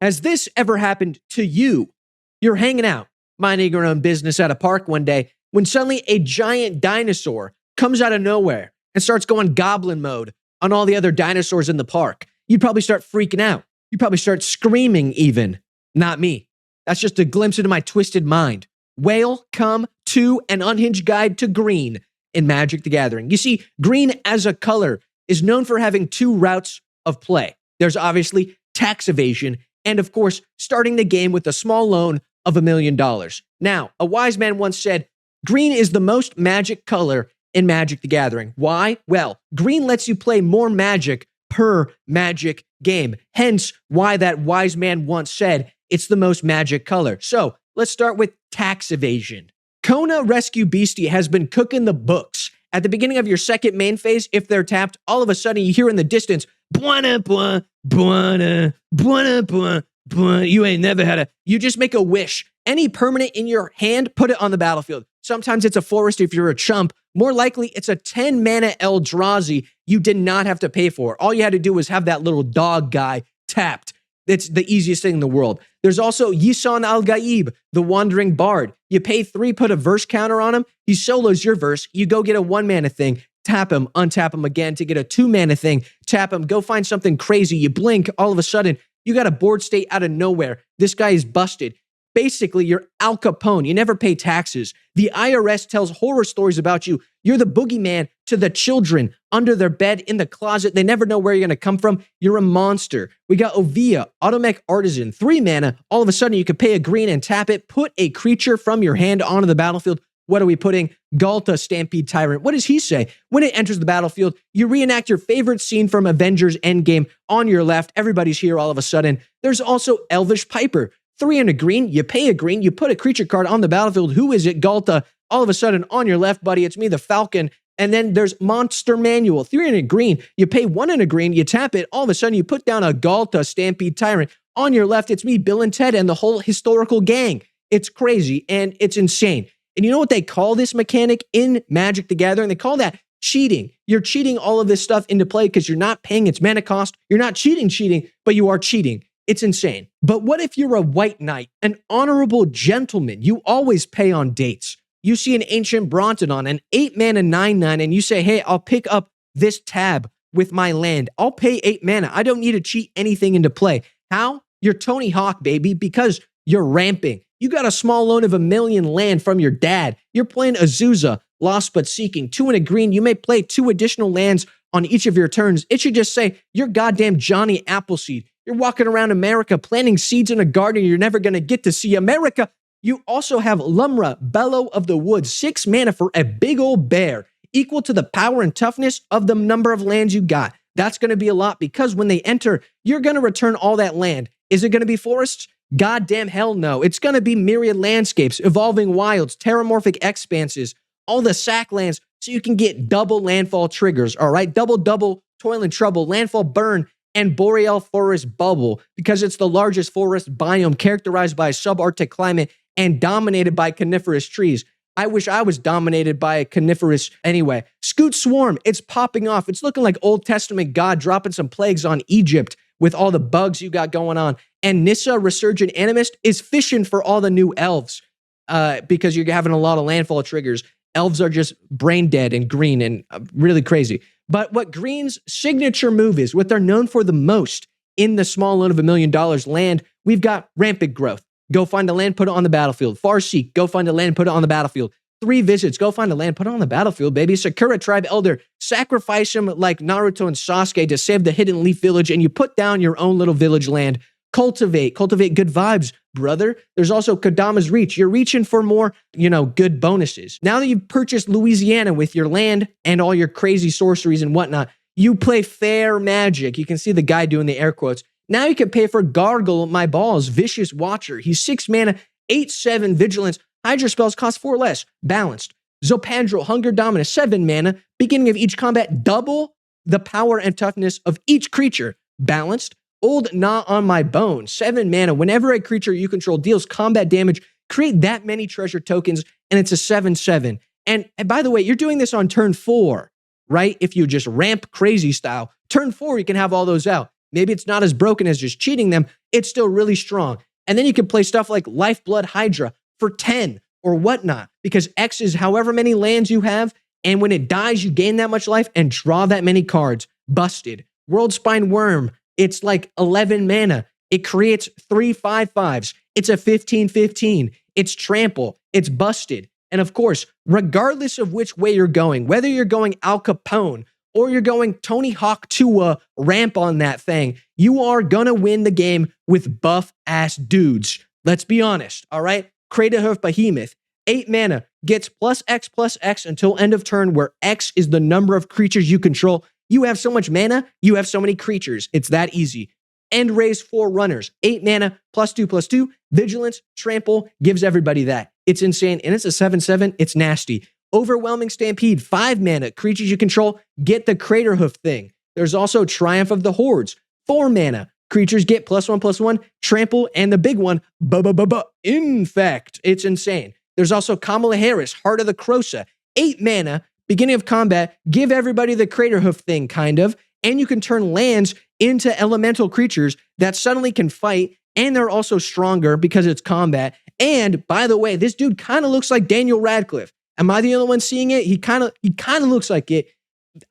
Has this ever happened to you? You're hanging out, minding your own business at a park one day, when suddenly a giant dinosaur comes out of nowhere and starts going goblin mode on all the other dinosaurs in the park. You'd probably start freaking out. You'd probably start screaming even. Not me. That's just a glimpse into my twisted mind. Welcome to an unhinged guide to green in Magic the Gathering. You see, green as a color is known for having two routes of play. There's obviously tax evasion and, of course, starting the game with a small loan of $1 million. Now, a wise man once said, green is the most magic color in Magic the Gathering. Why? Well, green lets you play more magic per magic game. Hence, why that wise man once said it's the most magic color. So, let's start with tax evasion. Kona Rescue Beastie has been cooking the books. At the beginning of your second main phase, if they're tapped, all of a sudden you hear in the distance, buana, buana, buana, buana, buana, buana. You ain't never had a... You just make a wish. Any permanent in your hand, put it on the battlefield. Sometimes it's a forest if you're a chump. More likely, it's a 10 mana Eldrazi you did not have to pay for. All you had to do was have that little dog guy tapped. It's the easiest thing in the world. There's also Yisan Al-Gaib, the Wandering Bard. You pay 3, put a verse counter on him. He solos your verse. You go get a 1 mana thing, tap him, untap him again to get a 2 mana thing, tap him, go find something crazy. You blink, all of a sudden, you got a board state out of nowhere. This guy is busted. Basically, you're Al Capone. You never pay taxes. The IRS tells horror stories about you. You're the boogeyman to the children under their bed, in the closet. They never know where you're going to come from. You're a monster. We got Ovia, Automech Artisan, 3 mana. All of a sudden, you could pay a green and tap it. Put a creature from your hand onto the battlefield. What are we putting? Galta, Stampede Tyrant. What does he say? When it enters the battlefield, you reenact your favorite scene from Avengers Endgame on your left. Everybody's here all of a sudden. There's also Elvish Piper. 3 and a green, you pay a green, you put a creature card on the battlefield. Who is it? Galta. All of a sudden, on your left, buddy, it's me, the Falcon. And then there's Monster Manual. 3 and a green, you pay 1 and a green, you tap it. All of a sudden, you put down a Galta, Stampede Tyrant. On your left, it's me, Bill and Ted, and the whole historical gang. It's crazy, and it's insane. And you know what they call this mechanic in Magic the Gathering? They call that cheating. You're cheating all of this stuff into play because you're not paying its mana cost. You're not cheating, but you are cheating. It's insane. But what if you're a white knight, an honorable gentleman? You always pay on dates. You see an Ancient Brontodon, an 8 mana 9/9, and you say, hey, I'll pick up this tab with my land. I'll pay 8 mana. I don't need to cheat anything into play. How? You're Tony Hawk, baby, because you're ramping. You got a small loan of $1 million land from your dad. You're playing Azusa, Lost But Seeking. 2 and a green. You may play 2 additional lands on each of your turns. It should just say, you're goddamn Johnny Appleseed. You're walking around America planting seeds in a garden you're never going to get to see. America. You also have Lumra, Bellow of the Woods, 6 mana for a big old bear, equal to the power and toughness of the number of lands you got. That's going to be a lot because when they enter, you're going to return all that land. Is it going to be forests? Goddamn hell no. It's going to be myriad landscapes, evolving wilds, terramorphic expanses, all the sack lands, so you can get double landfall triggers, all right? Double, toil and trouble, landfall burn, and boreal forest bubble, because it's the largest forest biome characterized by a subarctic climate and dominated by coniferous trees. I wish I was dominated by a coniferous anyway. Scoot Swarm, it's popping off. It's looking like Old Testament God dropping some plagues on Egypt with all the bugs you got going on. And Nissa, Resurgent Animist, is fishing for all the new elves because you're having a lot of landfall triggers. Elves are just brain dead and green and really crazy. But what Green's signature move is, what they're known for the most in the small loan of $1 million land, we've got Rampant Growth. Go find a land, put it on the battlefield. Farseek, go find a land, put it on the battlefield. 3 Visits, go find a land, put it on the battlefield, baby. Sakura Tribe Elder, sacrifice him like Naruto and Sasuke to save the Hidden Leaf Village, and you put down your own little village land. Cultivate good vibes, brother. There's also Kodama's Reach. You're reaching for more, good bonuses. Now that you've purchased Louisiana with your land and all your crazy sorceries and whatnot, you play fair magic. You can see the guy doing the air quotes. Now you can pay for Gargle My Balls, Vicious Watcher. He's 6 mana, 8/7 Vigilance. Hydra spells cost 4 less. Balanced. Zopandrel, Hunger Dominus, 7 mana. Beginning of each combat, double the power and toughness of each creature. Balanced. Old Gnaw on My Bone, 7 mana. Whenever a creature you control deals combat damage, create that many treasure tokens, and it's a 7/7. And by the way, you're doing this on turn 4, right? If you just ramp crazy style. Turn 4, you can have all those out. Maybe it's not as broken as just cheating them. It's still really strong. And then you can play stuff like Lifeblood Hydra for 10 or whatnot, because X is however many lands you have. And when it dies, you gain that much life and draw that many cards. Busted. World Spine Worm. It's like 11 mana. It creates 3/5/5s. It's a 15/15. It's trample. It's busted. And of course, regardless of which way you're going, whether you're going Al Capone or you're going Tony Hawk to a ramp on that thing, you are gonna win the game with buff-ass dudes. Let's be honest, all right? Craterhoof Behemoth, 8 mana, gets +X until end of turn, where X is the number of creatures you control. You have so much mana, you have so many creatures. It's that easy. End Raise Forerunners, 8 mana, +2/+2, Vigilance, Trample, gives everybody that. It's insane, and it's a 7/7, it's nasty. Overwhelming Stampede, 5 mana, creatures you control get the Craterhoof thing. There's also Triumph of the Hordes, 4 mana, creatures get +1/+1, Trample, and the big one, Infect. It's insane. There's also Kamala Harris, Heart of the Crosa, 8 mana, beginning of combat, give everybody the Craterhoof thing, kind of, and you can turn lands into elemental creatures that suddenly can fight, and they're also stronger because it's combat. And by the way, this dude kind of looks like Daniel Radcliffe. Am I the only one seeing it? He kind of looks like it.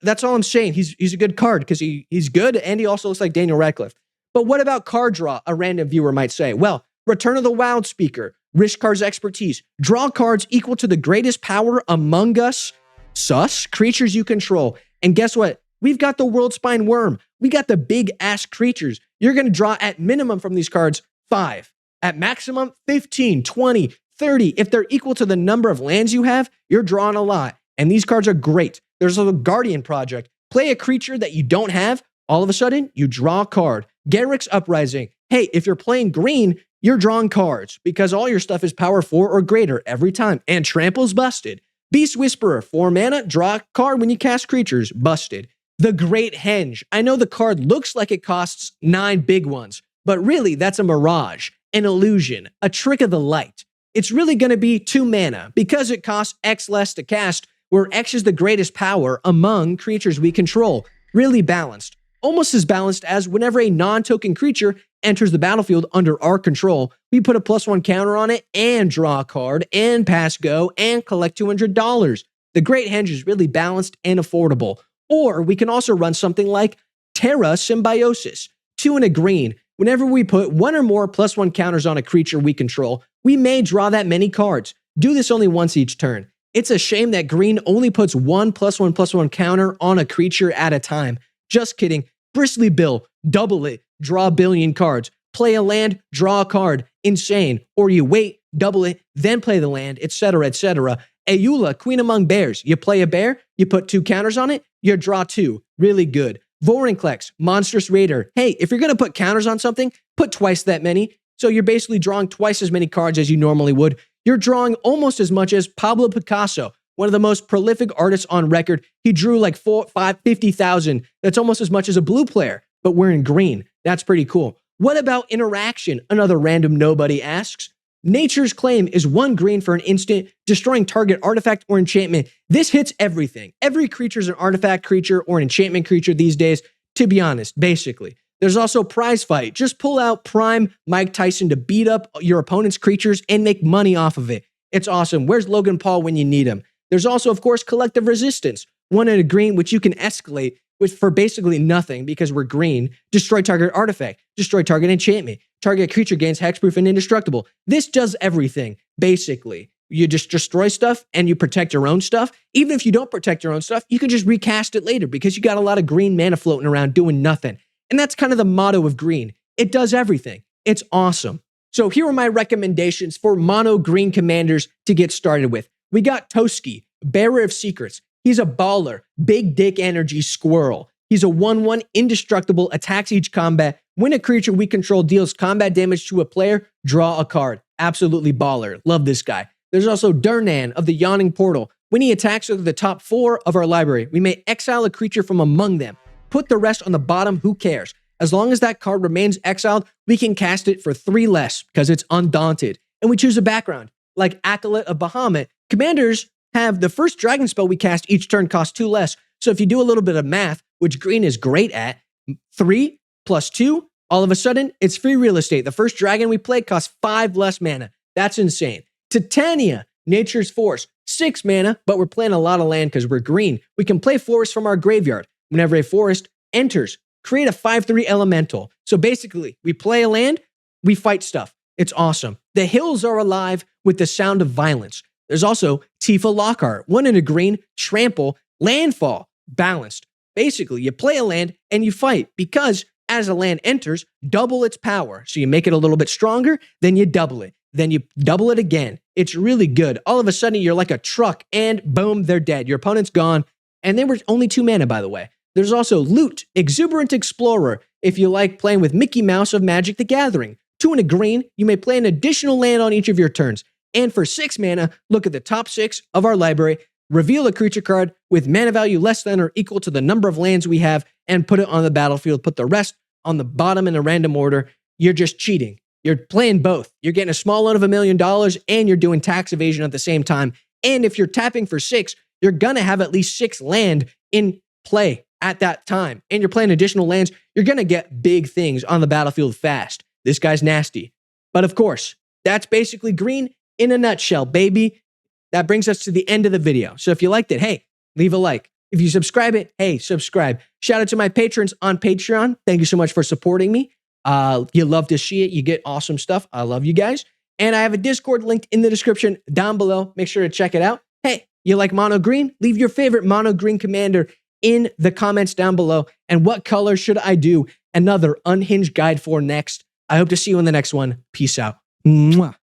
That's all I'm saying. He's a good card because he's good, and he also looks like Daniel Radcliffe. But what about card draw? A random viewer might say. Well, Return of the Wild Speaker, Rishkar's Expertise, draw cards equal to the greatest power among us, sus, creatures you control. And guess what? We've got the World Spine Worm. We got the big ass creatures. You're going to draw at minimum from these cards 5. At maximum 15, 20, 30. If they're equal to the number of lands you have, you're drawing a lot. And these cards are great. There's a Guardian Project. Play a creature that you don't have. All of a sudden, you draw a card. Garrick's Uprising. Hey, if you're playing green, you're drawing cards because all your stuff is power 4 or greater every time. And Trample's busted. Beast Whisperer, 4 mana, draw a card when you cast creatures. Busted. The Great Henge. I know the card looks like it costs 9 big ones, but really that's a mirage, an illusion, a trick of the light. It's really going to be 2 mana because it costs X less to cast, where X is the greatest power among creatures we control. Really balanced. Almost as balanced as whenever a non-token creature enters the battlefield under our control, we put a +1 counter on it and draw a card and pass go and collect $200. The Great Henge is really balanced and affordable. Or we can also run something like Terra Symbiosis, 2 and a green. Whenever we put 1 or more +1 counters on a creature we control, we may draw that many cards. Do this only once each turn. It's a shame that green only puts 1 +1/+1 counter on a creature at a time. Just kidding. Bristly Bill, double it, draw a billion cards. Play a land, draw a card. Insane. Or you wait, double it, then play the land, etc., etc. Ayula, Queen Among Bears. You play a bear, you put 2 counters on it, you draw 2. Really good. Vorinclex, Monstrous Raider. Hey, if you're going to put counters on something, put twice that many. So you're basically drawing twice as many cards as you normally would. You're drawing almost as much as Pablo Picasso, one of the most prolific artists on record. He drew like 50,000. That's almost as much as a blue player, but we're in green. That's pretty cool. What about interaction? Another random nobody asks. Nature's Claim is 1 green for an instant, destroying target artifact or enchantment. This hits everything. Every creature is an artifact creature or an enchantment creature these days, to be honest, basically. There's also Prize Fight. Just pull out Prime Mike Tyson to beat up your opponent's creatures and make money off of it. It's awesome. Where's Logan Paul when you need him? There's also, of course, Collective Resistance. 1 and a green, which you can escalate for basically nothing because we're green. Destroy target artifact. Destroy target enchantment. Target creature gains hexproof and indestructible. This does everything, basically. You just destroy stuff and you protect your own stuff. Even if you don't protect your own stuff, you can just recast it later because you got a lot of green mana floating around doing nothing. And that's kind of the motto of green. It does everything. It's awesome. So here are my recommendations for mono green commanders to get started with. We got Toski, Bearer of Secrets. He's a baller, big dick energy squirrel. He's a 1/1 indestructible, attacks each combat. When a creature we control deals combat damage to a player, draw a card. Absolutely baller. Love this guy. There's also Durnan of the Yawning Portal. When he attacks with the top 4 of our library, we may exile a creature from among them. Put the rest on the bottom, who cares? As long as that card remains exiled, we can cast it for 3 less because it's undaunted. And we choose a background, like Acolyte of Bahamut. Commanders have the first dragon spell we cast each turn cost 2 less. So if you do a little bit of math, which green is great at, 3 +2, all of a sudden, it's free real estate. The first dragon we play costs 5 less mana. That's insane. Titania, Nature's Force, 6 mana, but we're playing a lot of land because we're green. We can play forest from our graveyard. Whenever a forest enters, create a 5/3 elemental. So basically, we play a land, we fight stuff. It's awesome. The hills are alive with the sound of violence. There's also Tifa Lockhart, 1 in a green, trample, landfall, balanced. Basically, you play a land and you fight because as a land enters, double its power. So you make it a little bit stronger, then you double it. Then you double it again. It's really good. All of a sudden, you're like a truck and boom, they're dead. Your opponent's gone. And they were only 2 mana, by the way. There's also Loot, Exuberant Explorer, if you like playing with Mickey Mouse of Magic the Gathering. 2 in a green, you may play an additional land on each of your turns. And for 6 mana, look at the top 6 of our library, reveal a creature card with mana value less than or equal to the number of lands we have, and put it on the battlefield. Put the rest on the bottom in a random order. You're just cheating. You're playing both. You're getting a small loan of $1 million and you're doing tax evasion at the same time. And if you're tapping for 6, you're going to have at least 6 land in play at that time. And you're playing additional lands. You're going to get big things on the battlefield fast. This guy's nasty. But of course, that's basically green in a nutshell, baby. That brings us to the end of the video. So if you liked it, hey, leave a like. If you subscribe it, hey, subscribe. Shout out to my patrons on Patreon. Thank you so much for supporting me. You love to see it. You get awesome stuff. I love you guys. And I have a Discord linked in the description down below. Make sure to check it out. Hey, you like mono green? Leave your favorite mono green commander in the comments down below. And what color should I do another Unhinged guide for next? I hope to see you in the next one. Peace out. Mwah.